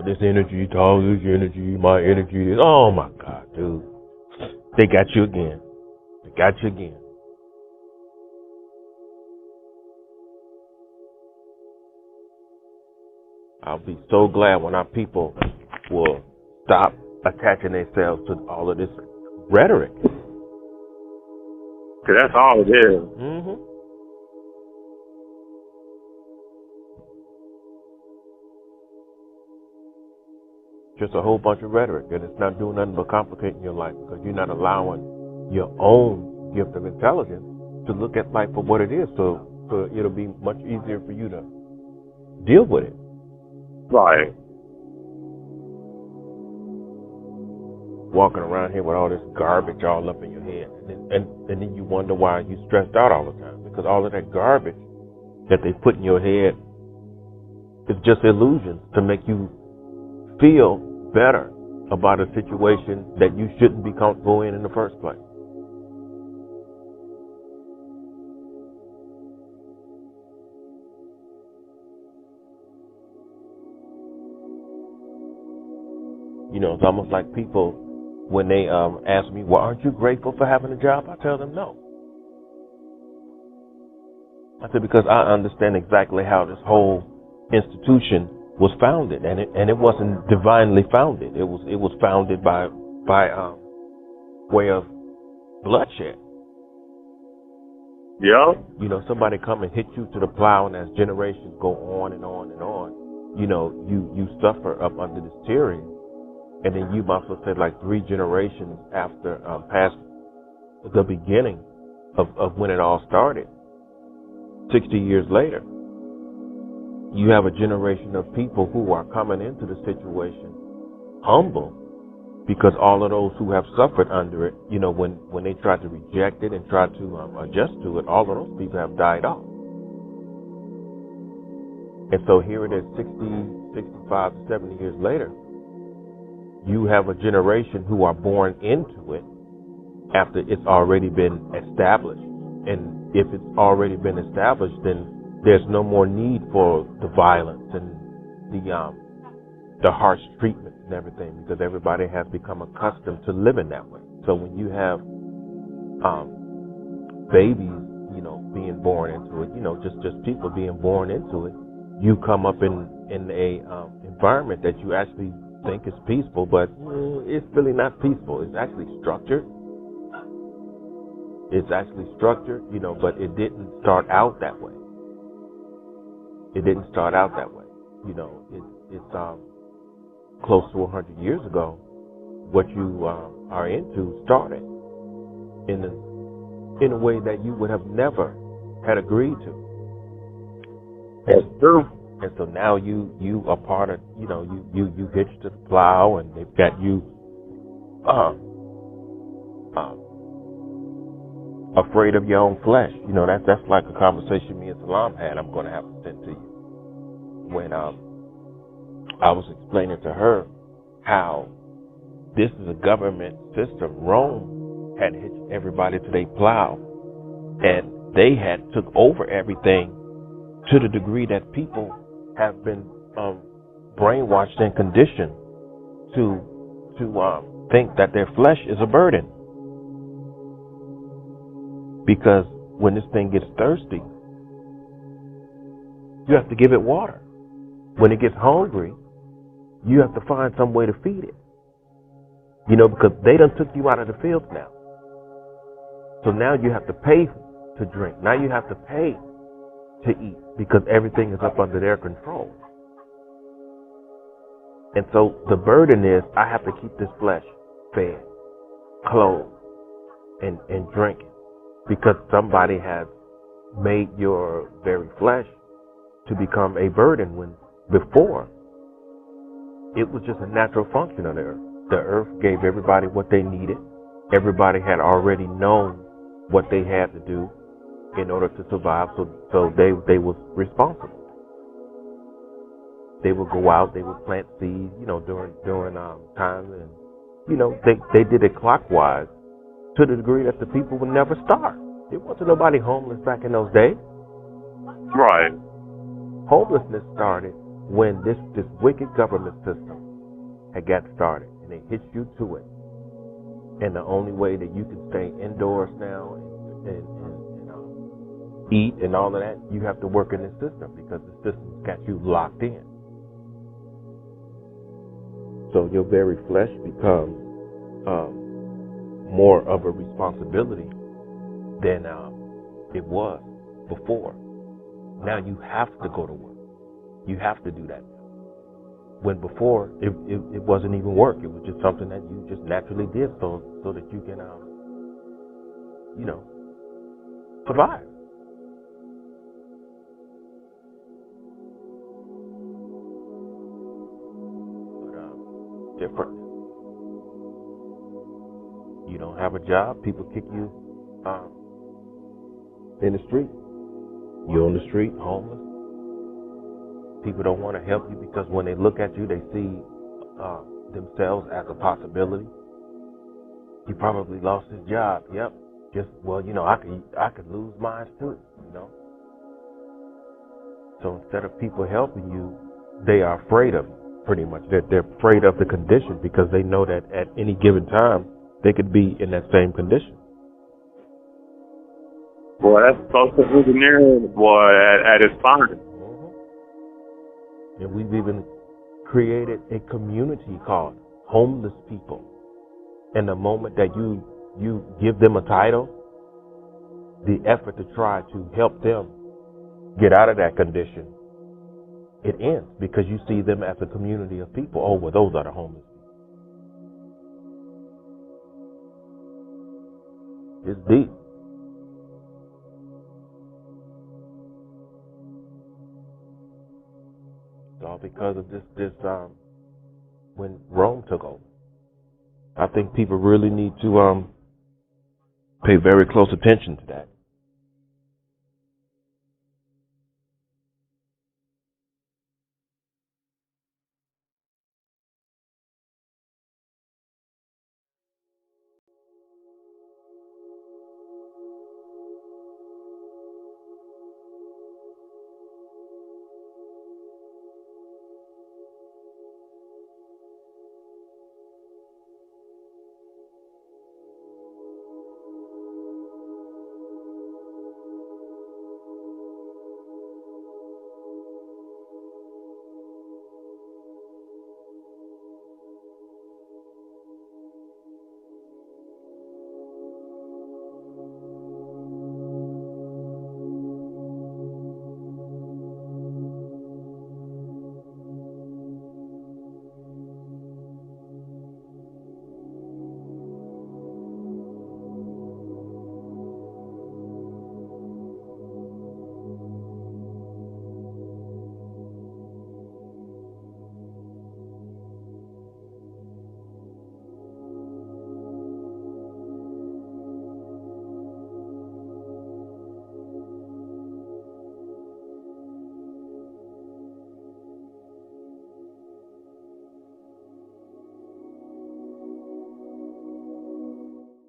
This energy, all this energy, my energy. Oh my God, dude. They got you again. They got you again. I'll be so glad when our people will stop attaching themselves to all of this rhetoric. Cause that's all it is. Mm-hmm. Just a whole bunch of rhetoric, and it's not doing nothing but complicating your life because you're not allowing your own gift of intelligence to look at life for what it is. So it'll be much easier for you to deal with it. Right. Walking around here with all this garbage all up in your head, and then you wonder why you're stressed out all the time, because all of that garbage that they put in your head is just illusions to make you feel better about a situation that you shouldn't be comfortable in the first place. It's almost like people, when they ask me, well, aren't you grateful for having a job? I tell them no. I said, because I understand exactly how this whole institution was founded, and it wasn't divinely founded. It was founded by way of bloodshed. Yeah. Somebody come and hit you to the plow, and as generations go on and on and on, you suffer up under this tyranny. And then you might as well say like 3 generations after past the beginning of when it all started, 60 years later, you have a generation of people who are coming into the situation humble, because all of those who have suffered under it, when they try to reject it and try to adjust to it, all of those people have died off. And so here it is 60, 65, 70 years later. You have a generation who are born into it after it's already been established. And if it's already been established, then there's no more need for the violence and the harsh treatment and everything, because everybody has become accustomed to living that way. So when you have babies, being born into it, just people being born into it, you come up in a environment that you actually think is peaceful, but it's really not peaceful. It's actually structured. But it didn't start out that way. It's close to 100 years ago. What you are into started in a way that you would have never had agreed to. That's true. And so now you are part of, you hitched to the plow, and they've got you afraid of your own flesh. That's like a conversation me and Salam had. I'm going to have to send to you. When I was explaining to her how this is a government system. Rome had hitched everybody to their plow, and they had took over everything to the degree that people have been brainwashed and conditioned to think that their flesh is a burden. Because when this thing gets thirsty, you have to give it water. When it gets hungry, you have to find some way to feed it. Because they done took you out of the fields now. So now you have to pay to drink. Now you have to pay to eat, because everything is up under their control. And so the burden is, I have to keep this flesh fed, clothed, and drinking, because somebody has made your very flesh to become a burden, when before it was just a natural function of the earth. The earth gave everybody what they needed. Everybody had already known what they had to do in order to survive, so they was responsible. They would go out, they would plant seeds, during times, and they did it clockwise to the degree that the people would never starve. There wasn't nobody homeless back in those days. Right. Homelessness started when this wicked government system had got started and they hit you to it, and the only way that you can stay indoors now and eat and all of that, you have to work in this system because the system's got you locked in. So your very flesh becomes more of a responsibility than it was before. Now you have to go to work. You have to do that. When before it wasn't even work. It was just something that you just naturally did so that you can survive. But different. You don't have a job, people kick you in the street. You're on the street, homeless. People don't want to help you because when they look at you, they see themselves as a possibility. He probably lost his job. Yep. I could lose mine too. So instead of people helping you, they are afraid of you. Pretty much, they're afraid of the condition because they know that at any given time they could be in that same condition. Boy, that's social engineering, boy, at its finest. And we've even created a community called homeless people. And the moment that you give them a title, the effort to try to help them get out of that condition, it ends because you see them as a community of people. Oh, well, those are the homeless people. It's deep. It's all because of this when Rome took over. I think people really need to pay very close attention to that.